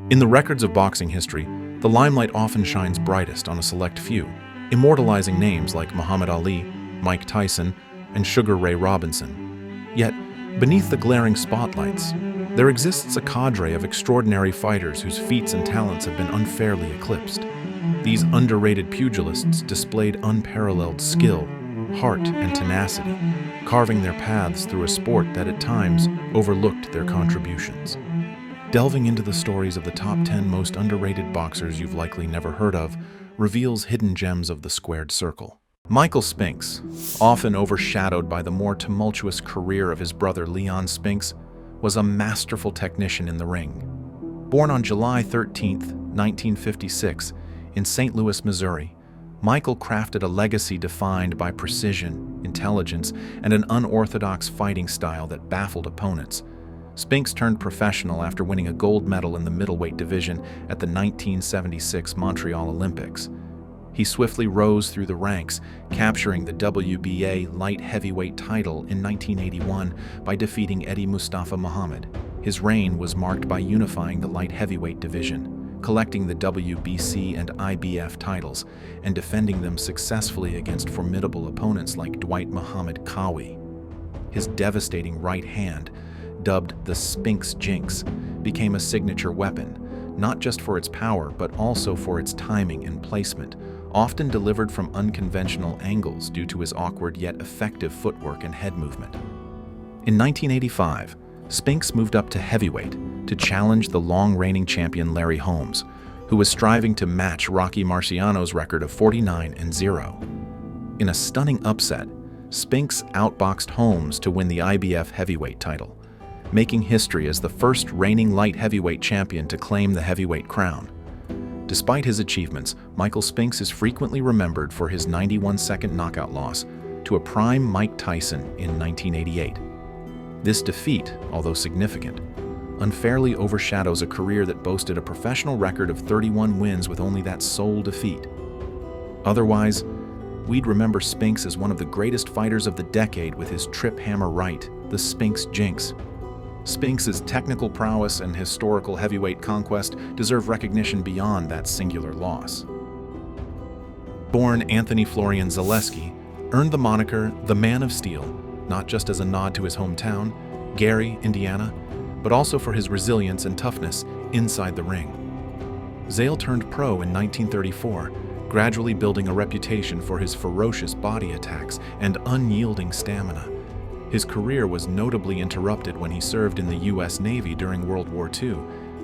In the records of boxing history, the limelight often shines brightest on a select few, immortalizing names like Muhammad Ali, Mike Tyson, and Sugar Ray Robinson. Yet, beneath the glaring spotlights, there exists a cadre of extraordinary fighters whose feats and talents have been unfairly eclipsed. These underrated pugilists displayed unparalleled skill, heart, and tenacity, carving their paths through a sport that at times overlooked their contributions. Delving into the stories of the top 10 most underrated boxers you've likely never heard of reveals hidden gems of the squared circle. Michael Spinks, often overshadowed by the more tumultuous career of his brother Leon Spinks, was a masterful technician in the ring. Born on July 13, 1956, in St. Louis, Missouri, Michael crafted a legacy defined by precision, intelligence, and an unorthodox fighting style that baffled opponents. Spinks turned professional after winning a gold medal in the middleweight division at the 1976 Montreal Olympics. He swiftly rose through the ranks, capturing the WBA light heavyweight title in 1981 by defeating Eddie Mustafa Muhammad. His reign was marked by unifying the light heavyweight division, collecting the WBC and IBF titles, and defending them successfully against formidable opponents like Dwight Muhammad Qawi. His devastating right hand, dubbed the Spinks Jinx, became a signature weapon, not just for its power but also for its timing and placement, often delivered from unconventional angles due to his awkward yet effective footwork and head movement. In 1985, Spinks moved up to heavyweight to challenge the long-reigning champion Larry Holmes, who was striving to match Rocky Marciano's record of 49-0. In a stunning upset, Spinks outboxed Holmes to win the IBF heavyweight title, making history as the first reigning light heavyweight champion to claim the heavyweight crown. Despite his achievements, Michael Spinks is frequently remembered for his 91-second knockout loss to a prime Mike Tyson in 1988. This defeat, although significant, unfairly overshadows a career that boasted a professional record of 31 wins with only that sole defeat. Otherwise, we'd remember Spinks as one of the greatest fighters of the decade with his trip hammer right, the Spinks Jinx. Spinks' technical prowess and historical heavyweight conquest deserve recognition beyond that singular loss. Born Anthony Florian Zaleski, earned the moniker the Man of Steel, not just as a nod to his hometown, Gary, Indiana, but also for his resilience and toughness inside the ring. Zale turned pro in 1934, gradually building a reputation for his ferocious body attacks and unyielding stamina. His career was notably interrupted when he served in the U.S. Navy during World War II,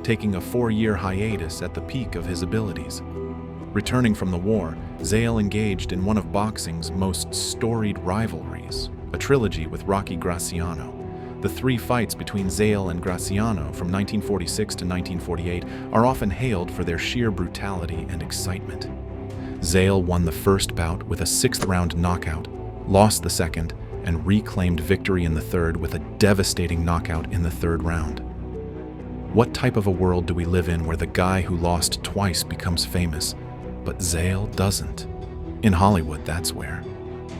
taking a 4-year hiatus at the peak of his abilities. Returning from the war, Zale engaged in one of boxing's most storied rivalries, a trilogy with Rocky Graziano. The 3 fights between Zale and Graziano from 1946 to 1948 are often hailed for their sheer brutality and excitement. Zale won the first bout with a 6th-round knockout, lost the second, and reclaimed victory in the third with a devastating knockout in the 3rd round. What type of a world do we live in where the guy who lost twice becomes famous, but Zale doesn't? In Hollywood, that's where.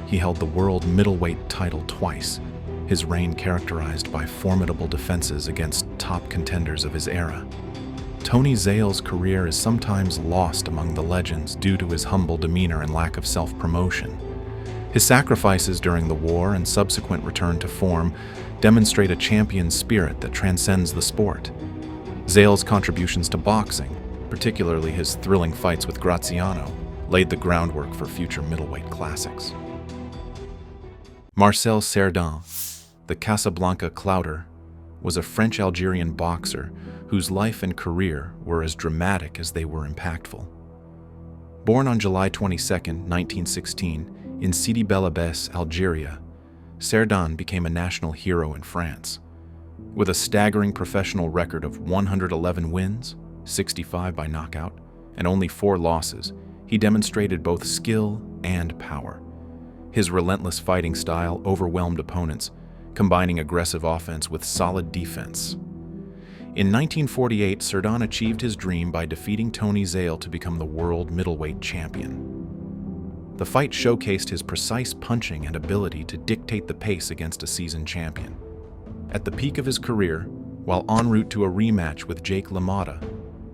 He held the world middleweight title twice, his reign characterized by formidable defenses against top contenders of his era. Tony Zale's career is sometimes lost among the legends due to his humble demeanor and lack of self-promotion. His sacrifices during the war and subsequent return to form demonstrate a champion spirit that transcends the sport. Zale's contributions to boxing, particularly his thrilling fights with Graziano, laid the groundwork for future middleweight classics. Marcel Cerdan, the Casablanca Clouter, was a French-Algerian boxer whose life and career were as dramatic as they were impactful. Born on July 22, 1916, in Sidi Bel Abbès, Algeria, Cerdan became a national hero in France. With a staggering professional record of 111 wins, 65 by knockout, and only 4 losses, he demonstrated both skill and power. His relentless fighting style overwhelmed opponents, combining aggressive offense with solid defense. In 1948, Cerdan achieved his dream by defeating Tony Zale to become the world middleweight champion. The fight showcased his precise punching and ability to dictate the pace against a seasoned champion. At the peak of his career, while en route to a rematch with Jake LaMotta,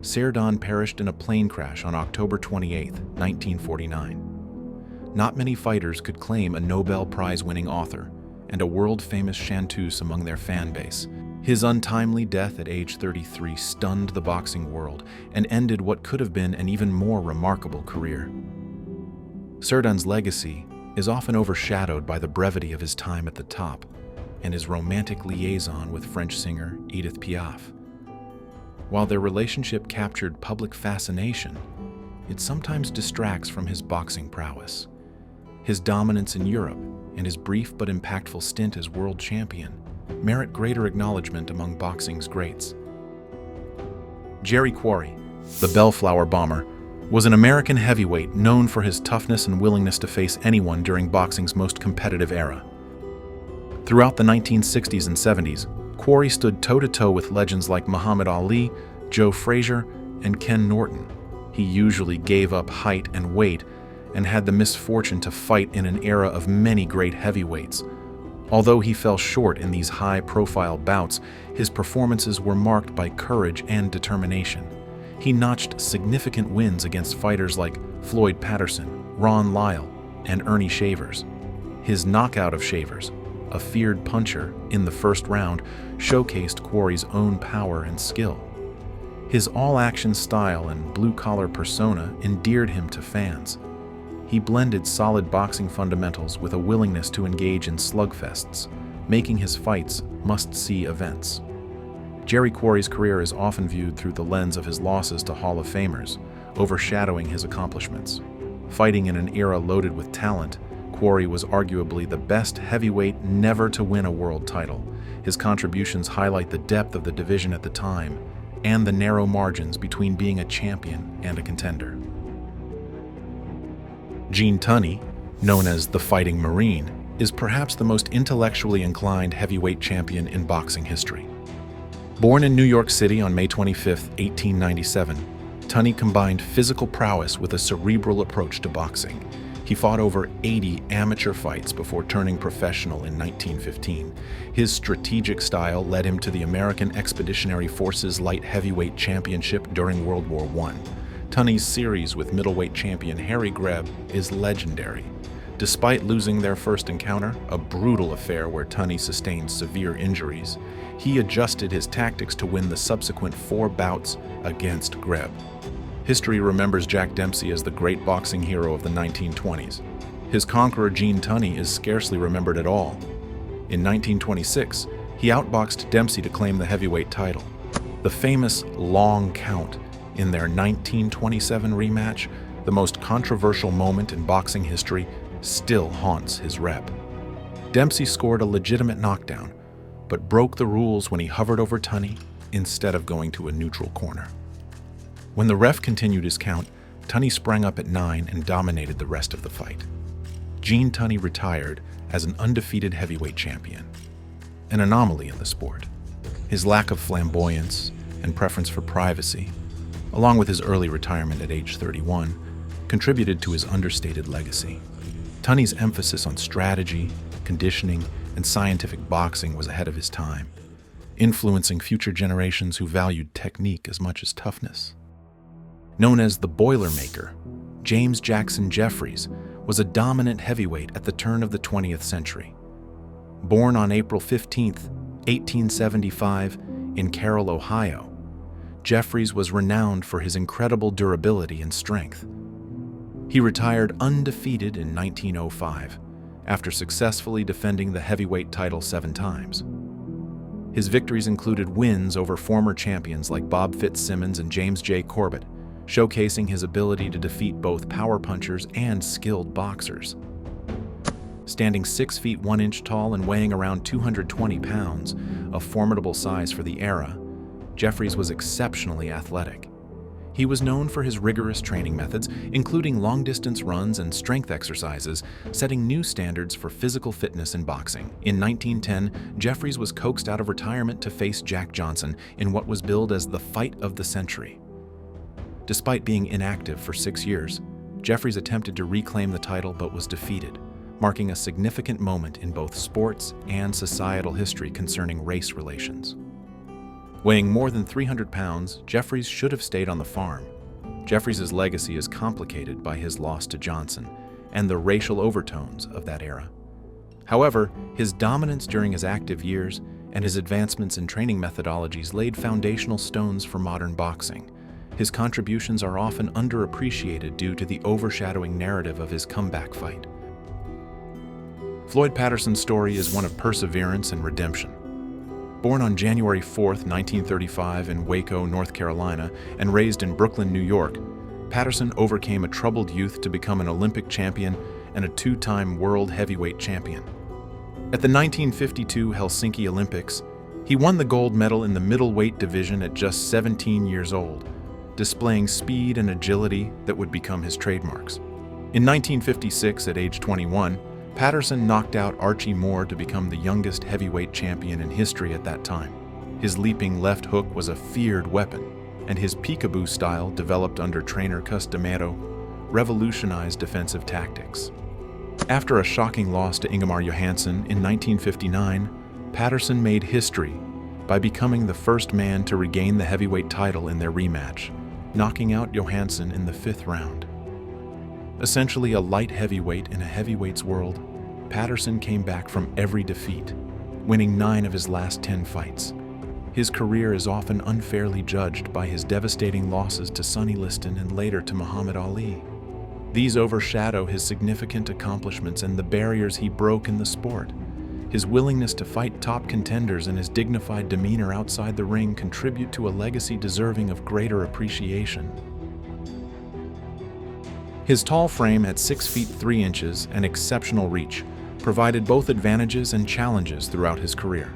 Cerdán perished in a plane crash on October 28, 1949. Not many fighters could claim a Nobel Prize-winning author and a world-famous chanteuse among their fan base. His untimely death at age 33 stunned the boxing world and ended what could have been an even more remarkable career. Cerdán's legacy is often overshadowed by the brevity of his time at the top and his romantic liaison with French singer Edith Piaf. While their relationship captured public fascination, it sometimes distracts from his boxing prowess. His dominance in Europe and his brief but impactful stint as world champion merit greater acknowledgement among boxing's greats. Jerry Quarry, the Bellflower Bomber, was an American heavyweight known for his toughness and willingness to face anyone during boxing's most competitive era. Throughout the 1960s and 70s, Quarry stood toe-to-toe with legends like Muhammad Ali, Joe Frazier, and Ken Norton. He usually gave up height and weight and had the misfortune to fight in an era of many great heavyweights. Although he fell short in these high-profile bouts, his performances were marked by courage and determination. He notched significant wins against fighters like Floyd Patterson, Ron Lyle, and Ernie Shavers. His knockout of Shavers, a feared puncher, in the first round, showcased Quarry's own power and skill. His all-action style and blue-collar persona endeared him to fans. He blended solid boxing fundamentals with a willingness to engage in slugfests, making his fights must-see events. Jerry Quarry's career is often viewed through the lens of his losses to Hall of Famers, overshadowing his accomplishments. Fighting in an era loaded with talent, Quarry was arguably the best heavyweight never to win a world title. His contributions highlight the depth of the division at the time and the narrow margins between being a champion and a contender. Gene Tunney, known as the Fighting Marine, is perhaps the most intellectually inclined heavyweight champion in boxing history. Born in New York City on May 25, 1897, Tunney combined physical prowess with a cerebral approach to boxing. He fought over 80 amateur fights before turning professional in 1915. His strategic style led him to the American Expeditionary Forces Light Heavyweight Championship during World War I. Tunney's series with middleweight champion Harry Greb is legendary. Despite losing their first encounter, a brutal affair where Tunney sustained severe injuries, he adjusted his tactics to win the subsequent 4 bouts against Greb. History remembers Jack Dempsey as the great boxing hero of the 1920s. His conqueror Gene Tunney is scarcely remembered at all. In 1926, he outboxed Dempsey to claim the heavyweight title. The famous long count in their 1927 rematch, the most controversial moment in boxing history, still haunts his rep. Dempsey scored a legitimate knockdown, but broke the rules when he hovered over Tunney instead of going to a neutral corner. When the ref continued his count, Tunney sprang up at 9 and dominated the rest of the fight. Gene Tunney retired as an undefeated heavyweight champion, an anomaly in the sport. His lack of flamboyance and preference for privacy, along with his early retirement at age 31, contributed to his understated legacy. Tunney's emphasis on strategy, conditioning, and scientific boxing was ahead of his time, influencing future generations who valued technique as much as toughness. Known as the Boilermaker, James Jackson Jeffries was a dominant heavyweight at the turn of the 20th century. Born on April 15, 1875, in Carroll, Ohio, Jeffries was renowned for his incredible durability and strength. He retired undefeated in 1905, after successfully defending the heavyweight title 7 times. His victories included wins over former champions like Bob Fitzsimmons and James J. Corbett, showcasing his ability to defeat both power punchers and skilled boxers. Standing 6 feet 1 inch tall and weighing around 220 pounds, a formidable size for the era, Jeffries was exceptionally athletic. He was known for his rigorous training methods, including long-distance runs and strength exercises, setting new standards for physical fitness in boxing. In 1910, Jeffries was coaxed out of retirement to face Jack Johnson in what was billed as the fight of the century. Despite being inactive for 6 years, Jeffries attempted to reclaim the title but was defeated, marking a significant moment in both sports and societal history concerning race relations. Weighing more than 300 pounds, Jeffries should have stayed on the farm. Jeffries' legacy is complicated by his loss to Johnson and the racial overtones of that era. However, his dominance during his active years and his advancements in training methodologies laid foundational stones for modern boxing. His contributions are often underappreciated due to the overshadowing narrative of his comeback fight. Floyd Patterson's story is one of perseverance and redemption. Born on January 4, 1935 in Waco, North Carolina, and raised in Brooklyn, New York, Patterson overcame a troubled youth to become an Olympic champion and a two-time world heavyweight champion. At the 1952 Helsinki Olympics, he won the gold medal in the middleweight division at just 17 years old, displaying speed and agility that would become his trademarks. In 1956, at age 21, Patterson knocked out Archie Moore to become the youngest heavyweight champion in history at that time. His leaping left hook was a feared weapon, and his peekaboo style, developed under trainer Customero, revolutionized defensive tactics. After a shocking loss to Ingemar Johansson in 1959, Patterson made history by becoming the first man to regain the heavyweight title in their rematch, knocking out Johansson in the 5th round. Essentially a light heavyweight in a heavyweight's world, Patterson came back from every defeat, winning 9 of his last 10 fights. His career is often unfairly judged by his devastating losses to Sonny Liston and later to Muhammad Ali. These overshadow his significant accomplishments and the barriers he broke in the sport. His willingness to fight top contenders and his dignified demeanor outside the ring contribute to a legacy deserving of greater appreciation. His tall frame at 6 feet 3 inches and exceptional reach provided both advantages and challenges throughout his career.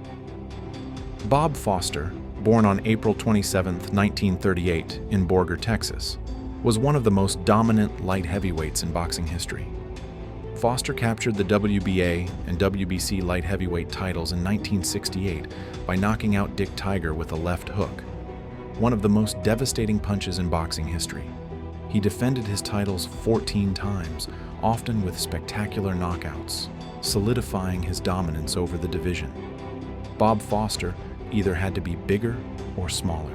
Bob Foster, born on April 27, 1938, in Borger, Texas, was one of the most dominant light heavyweights in boxing history. Foster captured the WBA and WBC light heavyweight titles in 1968 by knocking out Dick Tiger with a left hook, one of the most devastating punches in boxing history. He defended his titles 14 times, often with spectacular knockouts, solidifying his dominance over the division. Bob Foster either had to be bigger or smaller.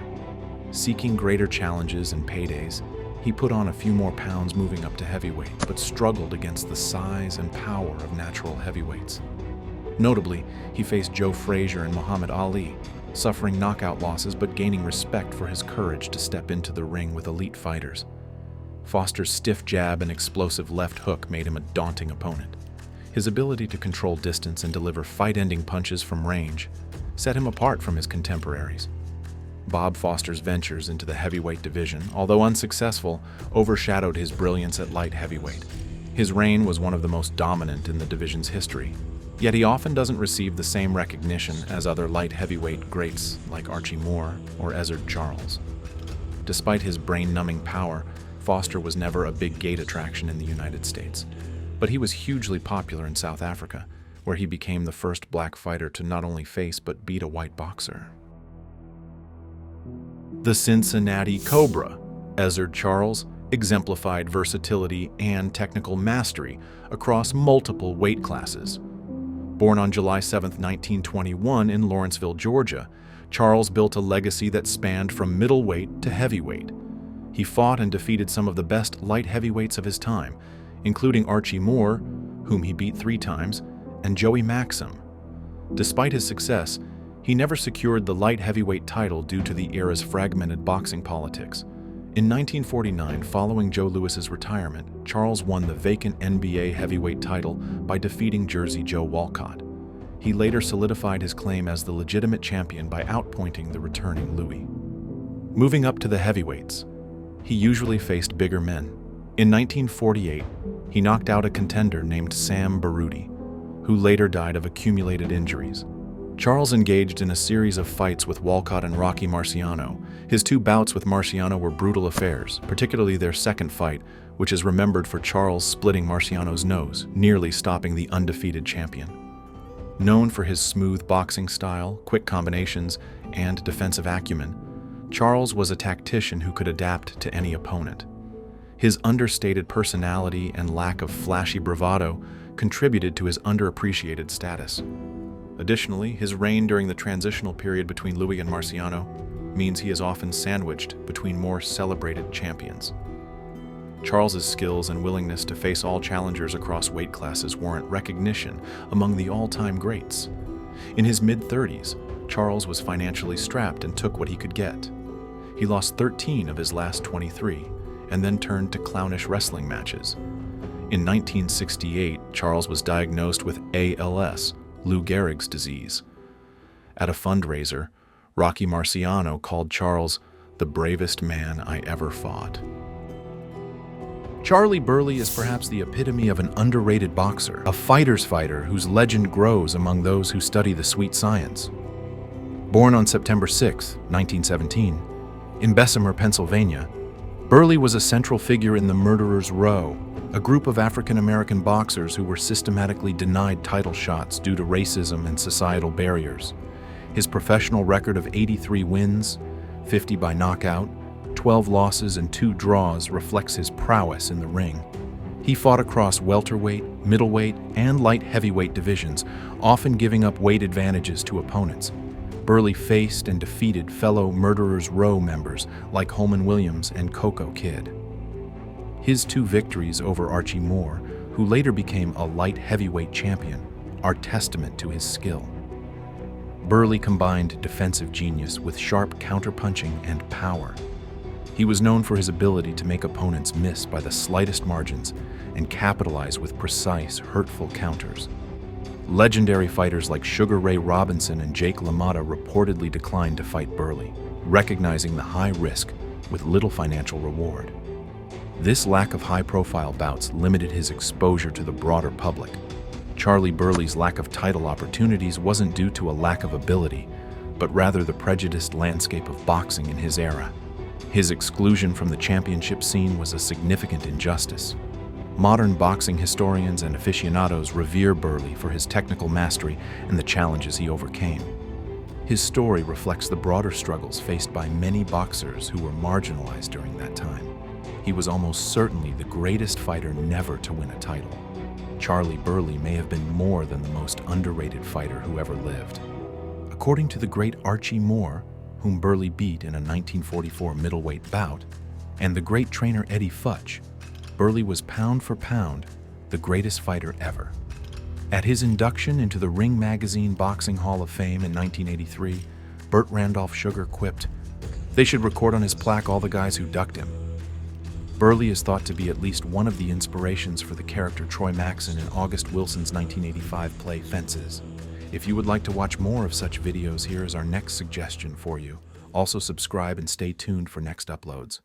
Seeking greater challenges and paydays, he put on a few more pounds moving up to heavyweight, but struggled against the size and power of natural heavyweights. Notably, he faced Joe Frazier and Muhammad Ali, suffering knockout losses but gaining respect for his courage to step into the ring with elite fighters. Foster's stiff jab and explosive left hook made him a daunting opponent. His ability to control distance and deliver fight-ending punches from range set him apart from his contemporaries. Bob Foster's ventures into the heavyweight division, although unsuccessful, overshadowed his brilliance at light heavyweight. His reign was one of the most dominant in the division's history, yet he often doesn't receive the same recognition as other light heavyweight greats like Archie Moore or Ezzard Charles. Despite his brain-numbing power, Foster was never a big gate attraction in the United States, but he was hugely popular in South Africa, where he became the first black fighter to not only face but beat a white boxer. The Cincinnati Cobra, Ezzard Charles, exemplified versatility and technical mastery across multiple weight classes. Born on July 7, 1921 in Lawrenceville, Georgia, Charles built a legacy that spanned from middleweight to heavyweight. He fought and defeated some of the best light heavyweights of his time, including Archie Moore, whom he beat 3 times, and Joey Maxim. Despite his success, he never secured the light heavyweight title due to the era's fragmented boxing politics. In 1949, following Joe Louis's retirement, Charles won the vacant NBA heavyweight title by defeating Jersey Joe Walcott. He later solidified his claim as the legitimate champion by outpointing the returning Louis. Moving up to the heavyweights, he usually faced bigger men. In 1948, he knocked out a contender named Sam Baruti, who later died of accumulated injuries. Charles engaged in a series of fights with Walcott and Rocky Marciano. His 2 bouts with Marciano were brutal affairs, particularly their second fight, which is remembered for Charles splitting Marciano's nose, nearly stopping the undefeated champion. Known for his smooth boxing style, quick combinations, and defensive acumen, Charles was a tactician who could adapt to any opponent. His understated personality and lack of flashy bravado contributed to his underappreciated status. Additionally, his reign during the transitional period between Louis and Marciano means he is often sandwiched between more celebrated champions. Charles's skills and willingness to face all challengers across weight classes warrant recognition among the all-time greats. In his mid-30s, Charles was financially strapped and took what he could get. He lost 13 of his last 23, and then turned to clownish wrestling matches. In 1968, Charles was diagnosed with ALS, Lou Gehrig's disease. At a fundraiser, Rocky Marciano called Charles the bravest man I ever fought. Charlie Burley is perhaps the epitome of an underrated boxer, a fighter's fighter whose legend grows among those who study the sweet science. Born on September 6, 1917, in Bessemer, Pennsylvania, Burley was a central figure in the Murderers' Row, a group of African-American boxers who were systematically denied title shots due to racism and societal barriers. His professional record of 83 wins, 50 by knockout, 12 losses and 2 draws reflects his prowess in the ring. He fought across welterweight, middleweight, and light heavyweight divisions, often giving up weight advantages to opponents. Burley faced and defeated fellow Murderers' Row members like Holman Williams and Coco Kid. His 2 victories over Archie Moore, who later became a light heavyweight champion, are testament to his skill. Burley combined defensive genius with sharp counterpunching and power. He was known for his ability to make opponents miss by the slightest margins and capitalize with precise, hurtful counters. Legendary fighters like Sugar Ray Robinson and Jake LaMotta reportedly declined to fight Burley, recognizing the high risk with little financial reward. This lack of high-profile bouts limited his exposure to the broader public. Charlie Burley's lack of title opportunities wasn't due to a lack of ability, but rather the prejudiced landscape of boxing in his era. His exclusion from the championship scene was a significant injustice. Modern boxing historians and aficionados revere Burley for his technical mastery and the challenges he overcame. His story reflects the broader struggles faced by many boxers who were marginalized during that time. He was almost certainly the greatest fighter never to win a title. Charlie Burley may have been more than the most underrated fighter who ever lived. According to the great Archie Moore, whom Burley beat in a 1944 middleweight bout, and the great trainer Eddie Futch, Burley was pound for pound the greatest fighter ever. At his induction into the Ring Magazine Boxing Hall of Fame in 1983, Burt Randolph Sugar quipped, "They should record on his plaque all the guys who ducked him." Burley is thought to be at least one of the inspirations for the character Troy Maxson in August Wilson's 1985 play Fences. If you would like to watch more of such videos, here is our next suggestion for you. Also subscribe and stay tuned for next uploads.